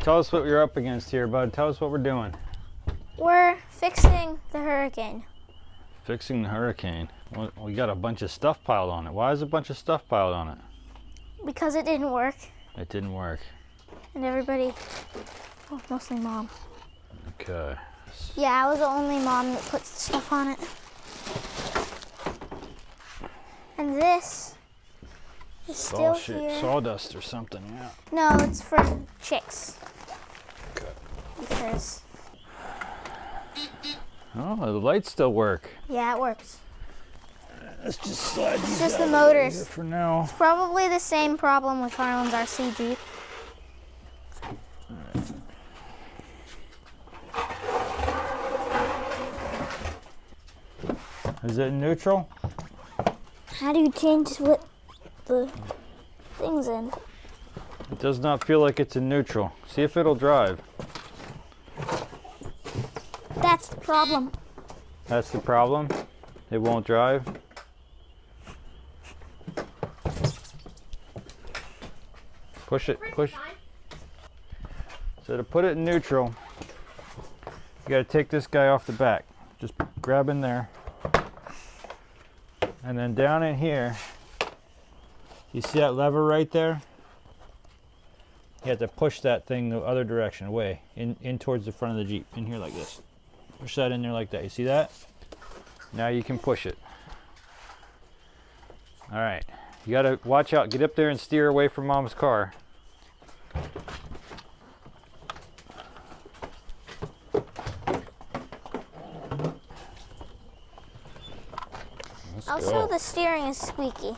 Tell us what you're up against here, bud. Tell us what we're doing. We're fixing the hurricane. Fixing the hurricane. Well, we got a bunch of stuff piled on it. Why is a bunch of stuff piled on it? Because it didn't work. It didn't work. And everybody, well, mostly Mom. Okay. Yeah, I was the only mom that put stuff on it. And this is still here. Sawdust or something, yeah. No, it's for chicks. Okay. Because... Oh, the lights still work. Yeah, it works. Let's just slide these It's just out the motors. for now. It's probably the same problem with Harlan's RC Jeep. Is it neutral? How do you change what the thing's in? It does not feel like it's in neutral. See if it'll drive. That's the problem. That's the problem? It won't drive? Push it, push. So to put it in neutral, you gotta take this guy off the back. Just grab in there. And then down in here, you see that lever right there? You have to push that thing the other direction, away, in towards the front of the Jeep, in here like this. Push that in there like that. You see that? Now you can push it. All right, you gotta watch out. Get up there and steer away from Mom's car. Also, the steering is squeaky.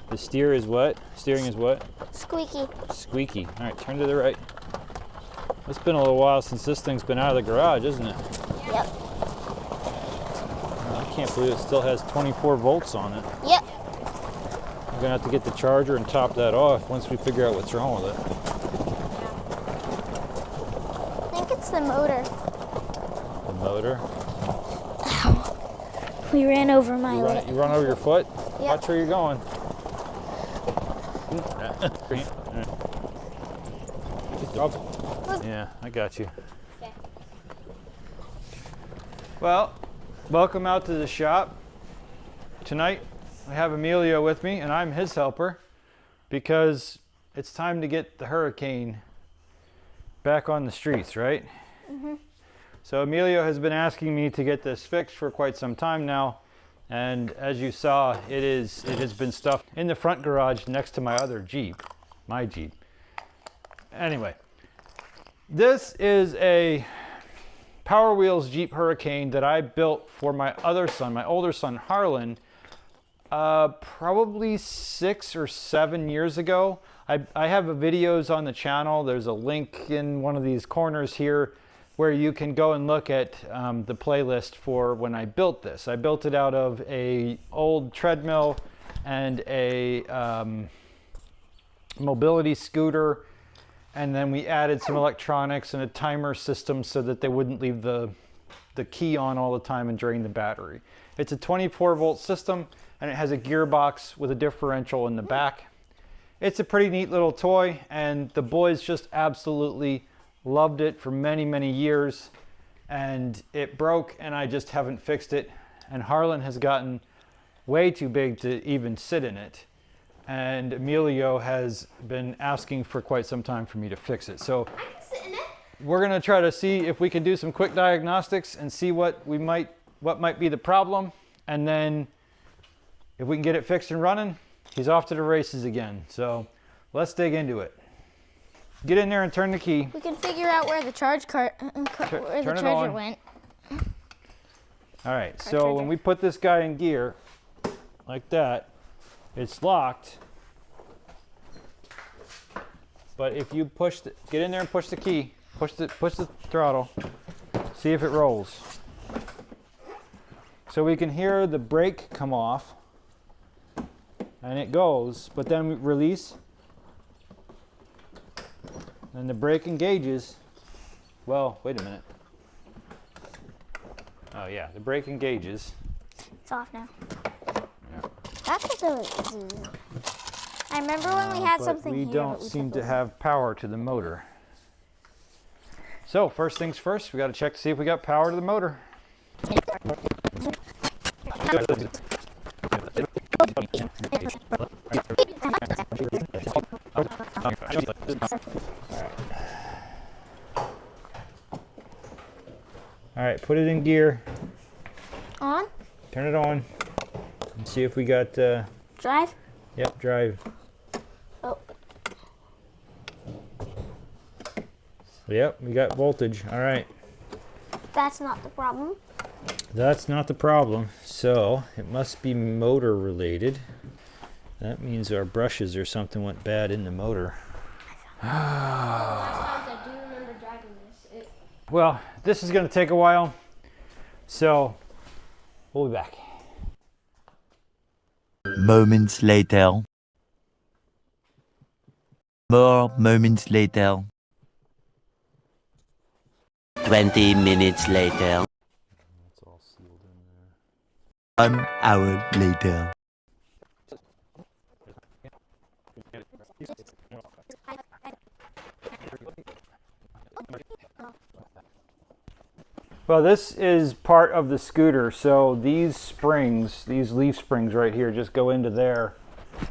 The steer is what? Steering is what? Squeaky. Squeaky. All right, turn to the right. It's been a little while since this thing's been out of the garage, isn't it? Yep. I can't believe it still has 24 volts on it. Yep. We're gonna have to get the charger and top that off once we figure out what's wrong with it. I think it's the motor. The motor? Ow. We ran over my leg. You run over your foot? Yep. Watch where you're going. Yeah, I got you. Okay. Well, welcome out to the shop. Tonight I have Emilio with me and I'm his helper because it's time to get the hurricane back on the streets, right? Mm-hmm. So Emilio has been asking me to get this fixed for quite some time now, and as you saw, it has been stuffed in the front garage next to my other Jeep, my Jeep. Anyway, this is a Power Wheels Jeep Hurricane that I built for my other son, my older son Harlan, probably 6 or 7 years ago. I have videos on the channel. There's a link in one of these corners here where you can go and look at the playlist for when I built this. I built it out of a old treadmill and a mobility scooter, and then we added some electronics and a timer system so that they wouldn't leave the key on all the time and drain the battery. It's a 24-volt system and it has a gearbox with a differential in the back. It's a pretty neat little toy, and the boys just absolutely loved it for many, many years, and it broke and I just haven't fixed it, and Harlan has gotten way too big to even sit in it, and Emilio has been asking for quite some time for me to fix it. So I can sit in it. we're gonna try to see if we can do some quick diagnostics and see what might be the problem, and then if we can get it fixed and running, he's off to the races again. So let's dig into it. Get in there and turn the key. We can figure out where the charger went. All right, so when we put this guy in gear like that, it's locked. But if you get in there and push the key, push the throttle, see if it rolls. So we can hear the brake come off, and it goes, but then we release. And the brake engages. Well, wait a minute. Oh yeah, the brake engages. It's off now. Yeah. That's what I remember when we had something we here. don't seem to have power to the motor. So first things first, we got to check to see if we got power to the motor. All right, put it in gear. On? Turn it on and see if we got, Drive? yep, drive. Oh. Yep, we got voltage. All right. That's not the problem. That's not the problem. So it must be motor related. That means our brushes or something went bad in the motor. Last times I do remember driving this. Well, this is going to take a while. So we'll be back. Moments later. More moments later. 20 minutes later. It's all sealed in there. 1 hour later. Well, this is part of the scooter. So these springs, these leaf springs right here, just go into there,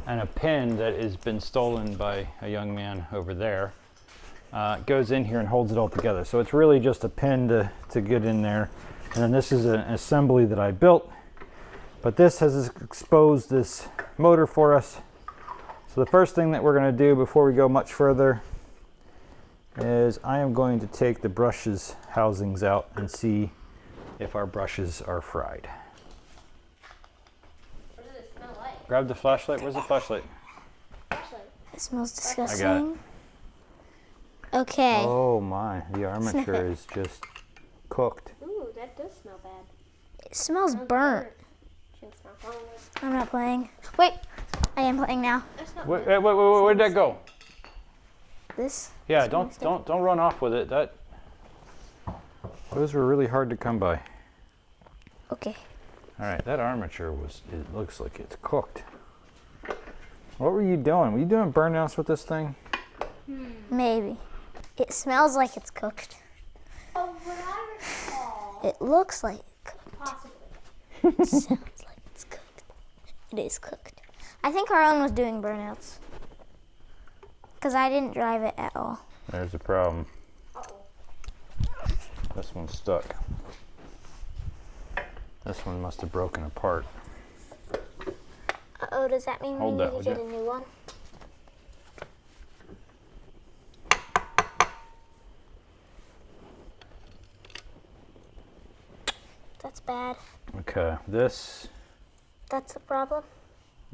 and a pin that has been stolen by a young man over there goes in here and holds it all together. So it's really just a pin to get in there. And then this is an assembly that I built, but this has exposed this motor for us. So the first thing that we're going to do before we go much further is I am going to take the brushes housings out and see if our brushes are fried. What does it smell like? Grab the flashlight. Where's the flashlight? It smells disgusting. I got it. Okay. Oh my, the armature is just cooked. Ooh, that does smell bad. It smells burnt. Shouldn't smell wrong with. I'm not playing. Wait, I am playing now. That's not Wait, bad. where'd that go? This? Yeah, don't run off with it. Those were really hard to come by. Okay. All right, that armature it looks like it's cooked. What were you doing? Were you doing burnouts with this thing? Maybe. It smells like it's cooked. Oh, what I recall. It looks like it's cooked. Possibly. It sounds like it's cooked. It is cooked. I think our own was doing burnouts. Because I didn't drive it at all. There's the problem. Uh-oh. This one's stuck. This one must have broken apart. Uh-oh, does that mean Hold we that, need would to get you? a new one? That's bad. Okay, this, That's the problem.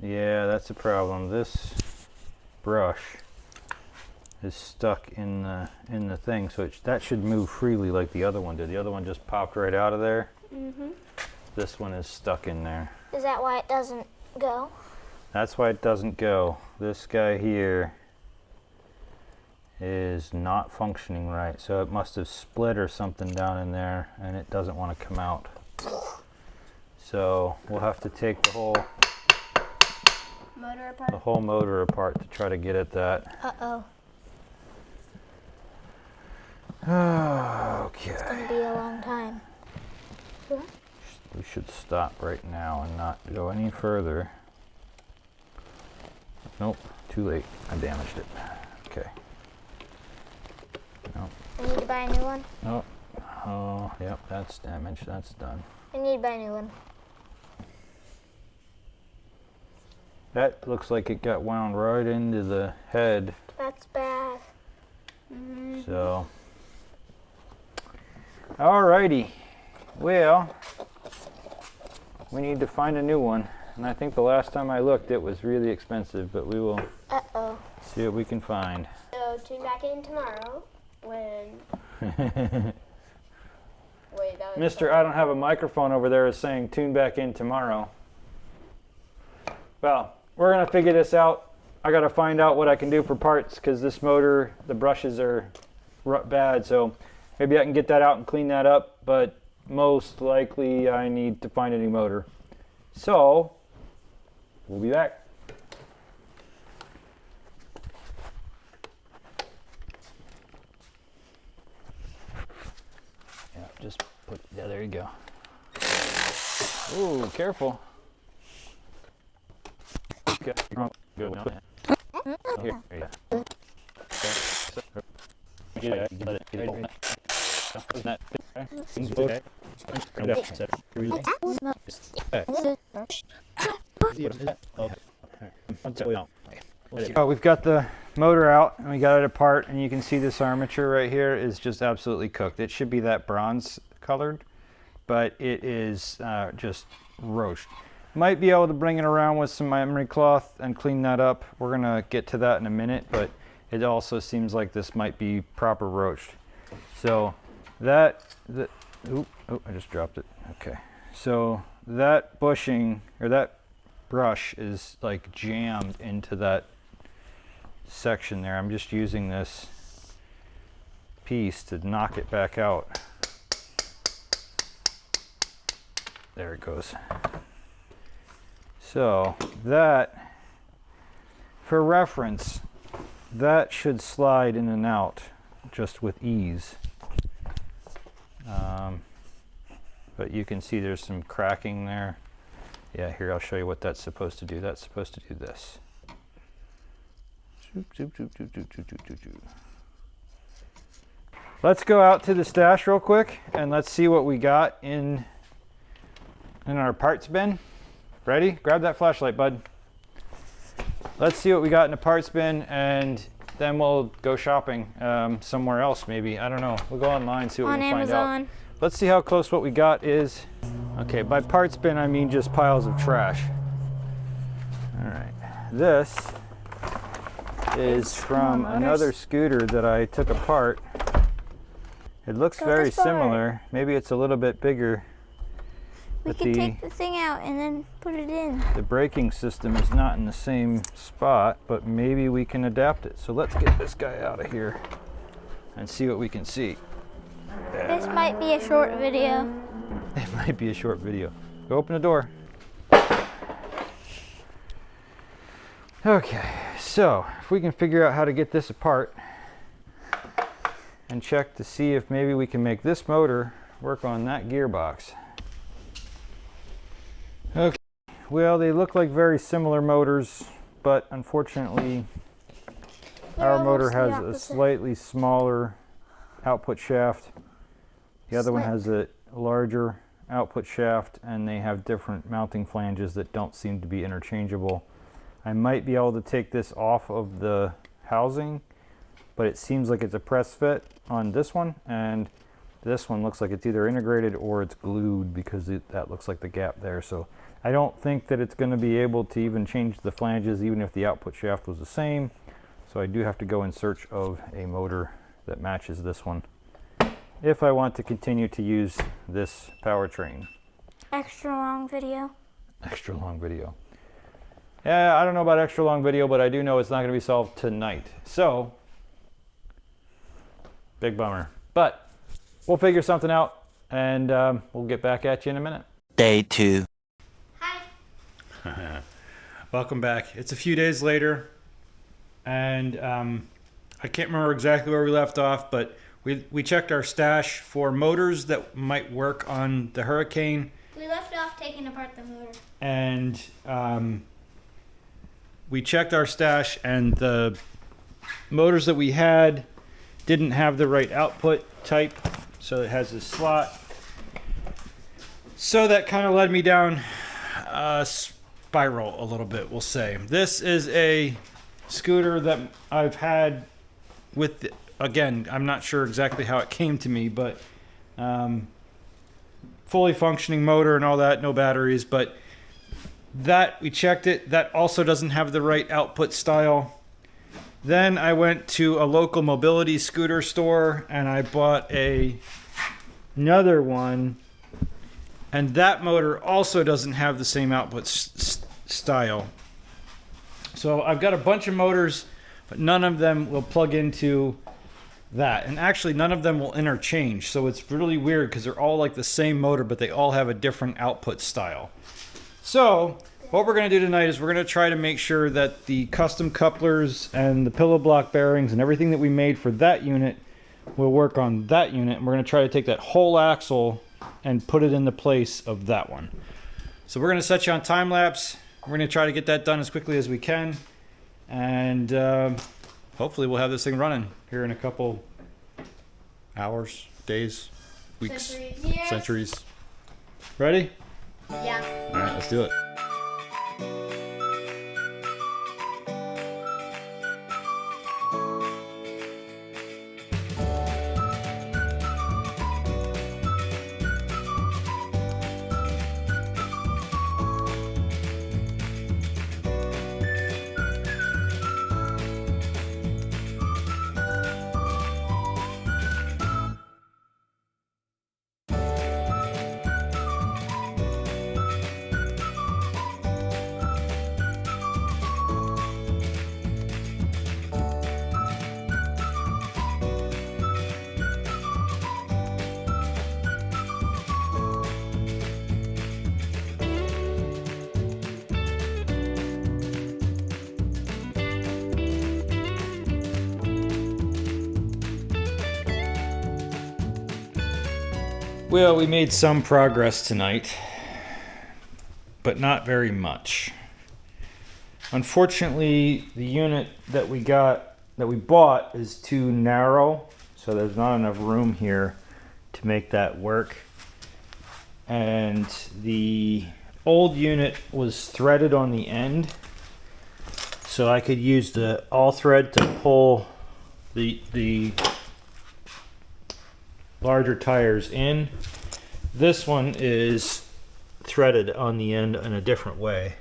yeah, that's a problem. This brush is stuck in the thing, so that should move freely like the other one did. The other one just popped right out of there. Mm-hmm. This one is stuck in there. Is that why it doesn't go? That's why it doesn't go. This guy here is not functioning right, so it must have split or something down in there, and it doesn't want to come out. So we'll have to take the whole Motor apart. motor apart to try to get at that. Uh-oh. Okay. It's going to be a long time. We should stop right now and not go any further. Nope, too late. I damaged it. Okay. Nope. I need to buy a new one. Oh, oh, yep, that's damaged. That's done. I need to buy a new one. That looks like it got wound right into the head. That's bad. So, alrighty. Well, we need to find a new one. And I think the last time I looked, it was really expensive, but we will Uh-oh. see what we can find. So tune back in tomorrow when. Wait, that was. Mister, I don't have a microphone over there is saying tune back in tomorrow. Well, we're going to figure this out. I got to find out what I can do for parts because this motor, the brushes are bad. So maybe I can get that out and clean that up. But most likely I need to find a new motor. So we'll be back. just put, yeah, there you go. Ooh, careful. Okay. Good. Here, there you go. Yeah, you let it get it. Isn't that okay? Oh, we've got the motor out and we got it apart, and you can see this armature right here is just absolutely cooked. It should be that bronze colored, but it is just roached. Might be able to bring it around with some emery cloth and clean that up. We're gonna get to that in a minute, but it also seems like this might be proper roached. So I just dropped it. Okay. So that bushing, or that brush, is like jammed into that section there. I'm just using this piece to knock it back out. There it goes. So that, for reference, that should slide in and out just with ease. But you can see there's some cracking there. Yeah, here, I'll show you what that's supposed to do. That's supposed to do this. Let's go out to the stash real quick and let's see what we got in our parts bin. Ready? Grab that flashlight, bud. Let's see what we got in the parts bin, and then we'll go shopping somewhere else maybe. I don't know. We'll go online, see what we can find out. Let's see how close what we got is. Okay, by parts bin I mean just piles of trash. All right. This is from another scooter that I took apart. It looks very similar. Maybe it's a little bit bigger. We can take the thing out and then put it in. The braking system is not in the same spot, but maybe we can adapt it. So let's get this guy out of here and see what we can see. This might be a short video. It might be a short video. Go open the door. Okay, so if we can figure out how to get this apart and check to see if maybe we can make this motor work on that gearbox. Okay, well, they look like very similar motors, but unfortunately our motor has a slightly smaller output shaft. The other one has a larger output shaft, and they have different mounting flanges that don't seem to be interchangeable. I might be able to take this off of the housing, but it seems like it's a press fit on this one, and this one looks like it's either integrated or it's glued, because that looks like the gap there. So I don't think that it's going to be able to even change the flanges even if the output shaft was the same. So I do have to go in search of a motor that matches this one if I want to continue to use this powertrain. Extra long video. Extra long video. Yeah, I don't know about extra long video, but I do know it's not going to be solved tonight. So, big bummer. But we'll figure something out, and we'll get back at you in a minute. Day 2. Hi. Welcome back. It's a few days later, and I can't remember exactly where we left off, but we checked our stash for motors that might work on the Hurricane. We left off taking apart the motor. And we checked our stash, and the motors that we had didn't have the right output type, so it has this slot. So that kind of led me down a spiral a little bit, we'll say. This is a scooter that I've had with, again, I'm not sure exactly how it came to me, but fully functioning motor and all that, no batteries, but that, we checked it, that also doesn't have the right output style. Then I went to a local mobility scooter store and I bought another one, and that motor also doesn't have the same output style. So I've got a bunch of motors, but none of them will plug into that, and actually none of them will interchange. So it's really weird because they're all like the same motor, but they all have a different output style. So what we're going to do tonight is we're going to try to make sure that the custom couplers and the pillow block bearings and everything that we made for that unit we'll work on that unit, and we're going to try to take that whole axle and put it in the place of that one. So we're going to set you on time lapse. We're going to try to get that done as quickly as we can, and hopefully we'll have this thing running here in a couple hours, days, weeks, centuries. Ready? Yeah. All right, let's do it. Well, we made some progress tonight, but not very much. Unfortunately, the unit that we bought is too narrow, so there's not enough room here to make that work. And the old unit was threaded on the end, so I could use the all thread to pull the larger tires in. This one is threaded on the end in a different way.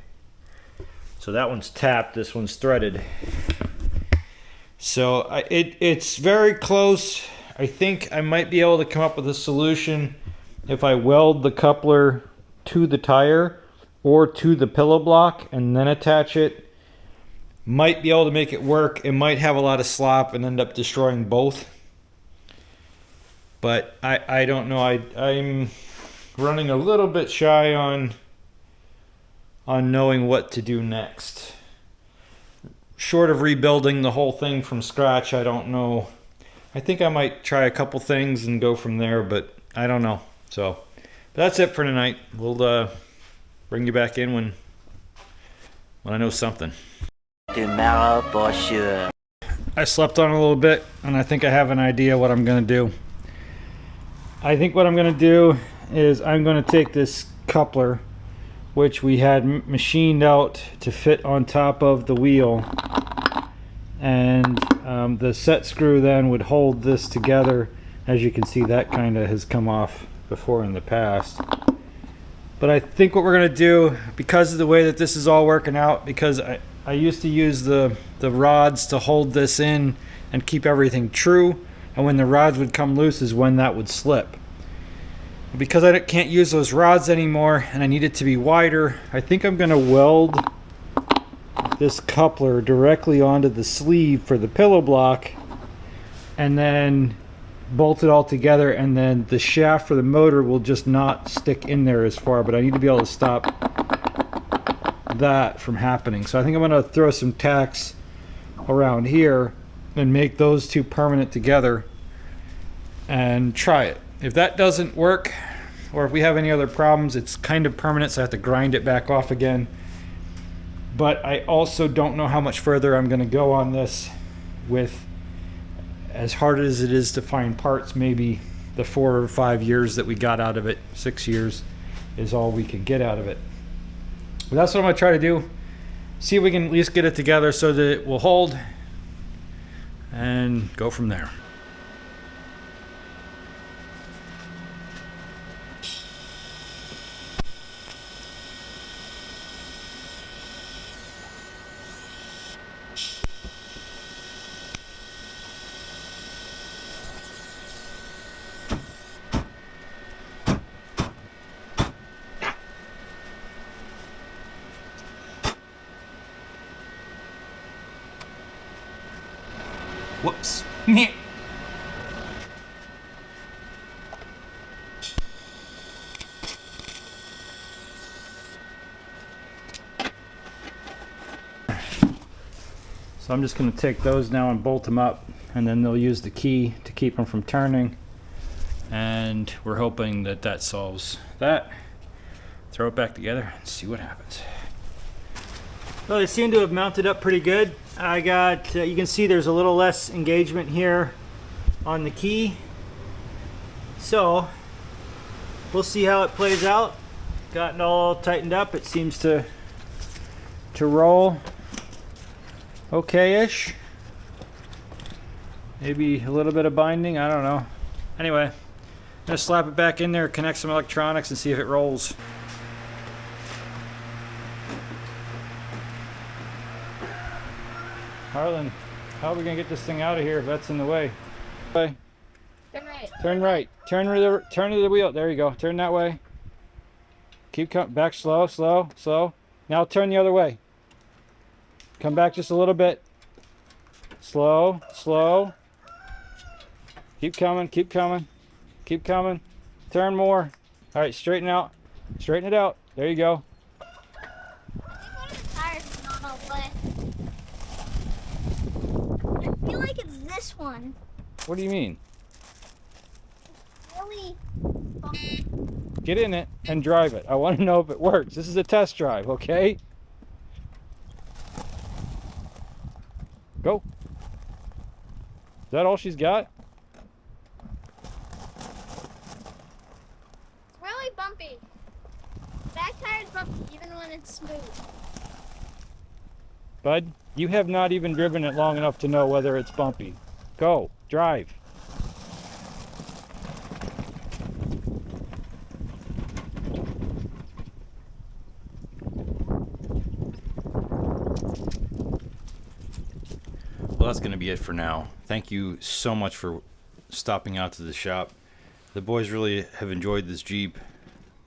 So that one's tapped, this one's threaded. So it's very close. I think I might be able to come up with a solution if I weld the coupler to the tire or to the pillow block and then attach it. Might be able to make it work. It might have a lot of slop and end up destroying both. But I don't know. I'm running a little bit shy on knowing what to do next. Short of rebuilding the whole thing from scratch, I don't know. I think I might try a couple things and go from there, but I don't know. So that's it for tonight. We'll bring you back in when I know something. Tomorrow for sure. I slept on a little bit, and I think I have an idea what I'm going to do. I think what I'm going to do is I'm going to take this coupler, which we had machined out to fit on top of the wheel, and the set screw then would hold this together. As you can see, that kind of has come off before in the past. But I think what we're going to do, because of the way that this is all working out, because I used to use the rods to hold this in and keep everything true, and when the rods would come loose is when that would slip. Because I can't use those rods anymore and I need it to be wider, I think I'm going to weld this coupler directly onto the sleeve for the pillow block and then bolt it all together, and then the shaft for the motor will just not stick in there as far, but I need to be able to stop that from happening. So I think I'm going to throw some tacks around here and make those two permanent together and try it. If that doesn't work, or if we have any other problems, it's kind of permanent, so I have to grind it back off again. But I also don't know how much further I'm going to go on this with, as hard as it is to find parts. Maybe the 4 or 5 years that we got out of it, 6 years, is all we could get out of it. But that's what I'm going to try to do. See if we can at least get it together so that it will hold, and go from there. Whoops. So I'm just going to take those now and bolt them up, and then they'll use the key to to keep them from turning. And we're hoping that that solves that. Throw it back together and see what happens. Well, they seem to have mounted up pretty good. I got, you can see there's a little less engagement here on the key. So, we'll see how it plays out. Gotten all tightened up. It seems to roll okay-ish. Maybe a little bit of binding, I don't know. Anyway, I'm gonna slap it back in there, connect some electronics, and see if it rolls. Harlan, how are we gonna get this thing out of here if that's in the way? Turn right. Turn right. Turn to the wheel. There you go. Turn that way. Keep coming back slow, slow, slow. Now turn the other way. Come back just a little bit. Slow, slow. Keep coming, keep coming, keep coming. Turn more. All right, straighten out. Straighten it out. There you go. I think one of the tires is not all the way. I feel like it's this one. What do you mean? Really? Get in it and drive it. I want to know if it works. This is a test drive, okay? Go. Is that all she's got? It's really bumpy. Back tire's bumpy even when it's smooth. Bud, you have not even driven it long enough to know whether it's bumpy. Go, drive. Well, that's going to be it for now. Thank you so much for stopping out to the shop. The boys really have enjoyed this Jeep,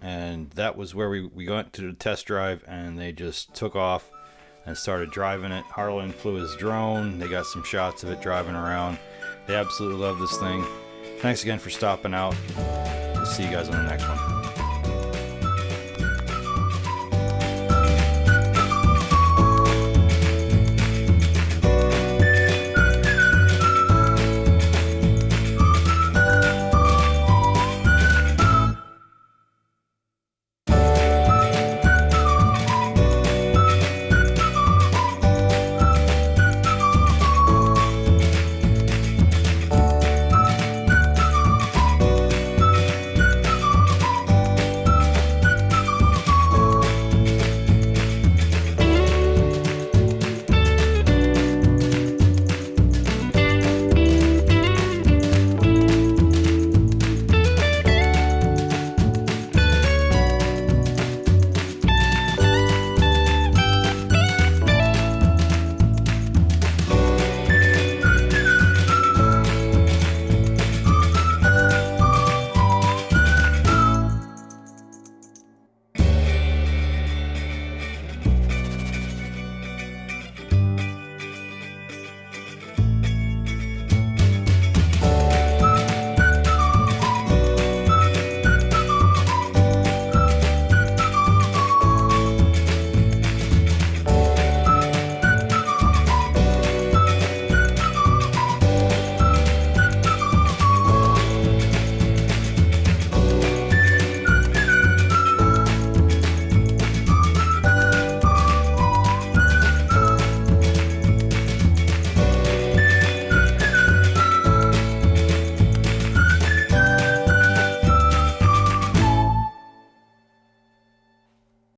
and that was where we went to the test drive, and they just took off and started driving it. Harlan flew his drone. They got some shots of it driving around. They absolutely love this thing. Thanks again for stopping out. We'll see you guys on the next one.